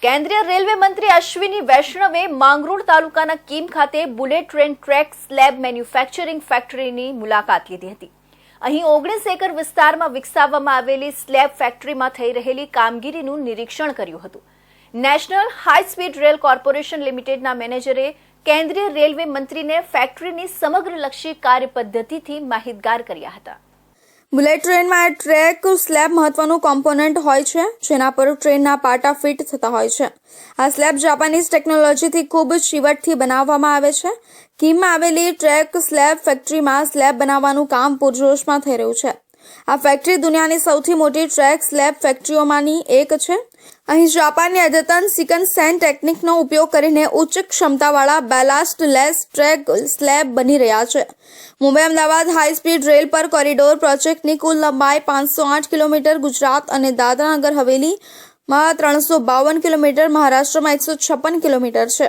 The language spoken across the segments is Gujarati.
કેન્દ્રીય રેલવે મંત્રી અશ્વિની વૈષ્ણવે માંગરોળ તાલુકાના કીમ ખાતે bullet train track slab manufacturing ફેક્ટરીની મુલાકાત લીધી હતી। અહીં 19 એકર વિસ્તારમાં વિકસાવવામાં આવેલી સ્લેબ ફેક્ટરીમાં થઈ રહેલી કામગીરીનું નિરીક્ષણ કર્યું હતું। National high speed rail corporation લિમિટેડના મેનેજરે કેન્દ્રીય રેલવે મંત્રીને ફેક્ટરીની સમગ્રલક્ષી કાર્યપદ્ધતિથી માહિતગાર કર્યા હતા। બુલેટ ટ્રેનમાં ટ્રેક સ્લેબ મહત્વનું કોમ્પોનન્ટ હોય છે, જેના પર ટ્રેનના પાટા ફિટ થતા હોય છે। આ સ્લેબ જાપાનીઝ ટેકનોલોજીથી ખૂબ ચીવટથી બનાવવામાં આવે છે। કીમમાં આવેલી ટ્રેક સ્લેબ ફેક્ટરીમાં સ્લેબ બનાવવાનું કામ પૂરજોશમાં થઈ રહ્યું છે। આ ફેક્ટરી દુનિયાની સૌથી મોટી ટ્રેક સ્લેબ ફેક્ટરીઓમાંની એક છે। અહીં જાપાનની અદ્યતન સિકનસેન ટેકનિકનો ઉપયોગ કરીને ઉચ્ચ ક્ષમતાવાળા બેલાસ્ટ લેસ ટ્રેક સ્લેબ બની રહ્યા છે। Mumbai Ahmedabad high speed rail પર કોરિડોર પ્રોજેક્ટની કુલ લંબાઈ 508 કિલોમીટર, ગુજરાત અને દાદરા નગર હવેલીમાં 352 કિલોમીટર, મહારાષ્ટ્રમાં 156 કિલોમીટર છે,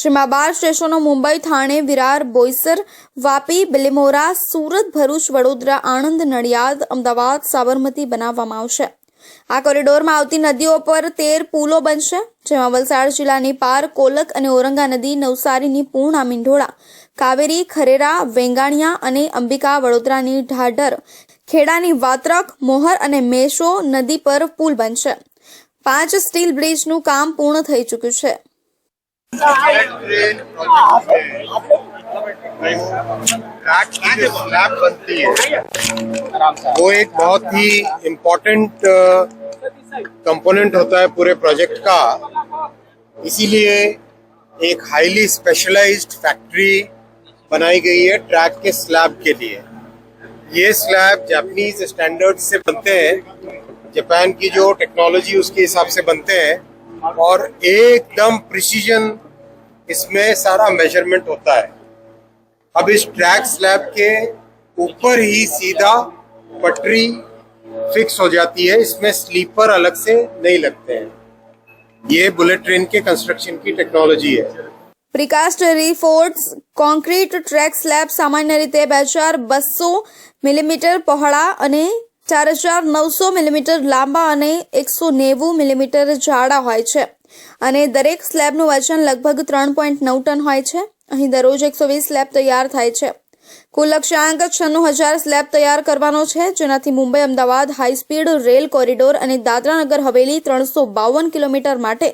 જેમાં 12 સ્ટેશનો મુંબઈ, થાણે, વિરાર, બોઈસર, વાપી, બિલીમોરા, સુરત, ભરૂચ, વડોદરા, આણંદ, નડિયાદ, અમદાવાદ, સાબરમતી બનાવવામાં આવશે। આ કોરિડોરમાં આવતી નદીઓ પર 13 પુલો બનશે, જેમાં વલસાડ જિલ્લાની પાર કોલક અને ઔરંગા નદી, નવસારીની પૂર્ણા, મીંઢોળા, કાવેરી, ખરેરા, વેંગાણિયા અને અંબિકા, વડોદરાની ઢાઢર, ખેડાની વાત્રક, મોહર અને મેશો નદી પર પુલ બનશે। 5 સ્ટીલ બ્રિજનું કામ પૂર્ણ થઈ ચૂક્યું છે। ट्रैक की जो स्लैब बनती है वो एक बहुत ही इम्पोर्टेंट कंपोनेंट होता है पूरे प्रोजेक्ट का। इसीलिए एक हाईली स्पेशलाइज्ड फैक्ट्री बनाई गई है ट्रैक के स्लैब के लिए। ये स्लैब जापानीज स्टैंडर्ड से बनते हैं, जापान की जो टेक्नोलॉजी उसके हिसाब से बनते हैं और एकदम प्रिसीजन इसमें सारा मेजरमेंट होता है। अब इस ट्रैक स्लैब के ऊपर ही सीधा पटरी फिक्स हो जाती है, इसमें स्लीपर अलग से नहीं लगते हैं। ये बुलेट ट्रेन के कंस्ट्रक्शन की टेक्नोलॉजी है। પ્રીકાસ્ટ રીફોર્સ કોન્ક્રીટ ટ્રેક સ્લેબ સામાન્ય રીતે 2200 મિલીમીટર પહોળા અને 4900 મિલીમીટર લાંબા અને 190 મિલીમીટર જાડા હોય છે અને દરેક સ્લેબનું વજન લગભગ 3.9 ટન હોય છે। અહીં દરરોજ 120 સ્લેબ તૈયાર થાય છે। કુલ લક્ષ્યાંક 96,000 સ્લેબ તૈયાર કરવાનો છે, જેનાથી Mumbai Ahmedabad high speed rail corridor અને દાદરા નગર હવેલી 352 કિલોમીટર માટે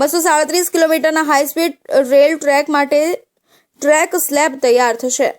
237 કિલોમીટરના હાઈ સ્પીડ રેલ ટ્રેક માટે ટ્રેક સ્લેબ તૈયાર થશે।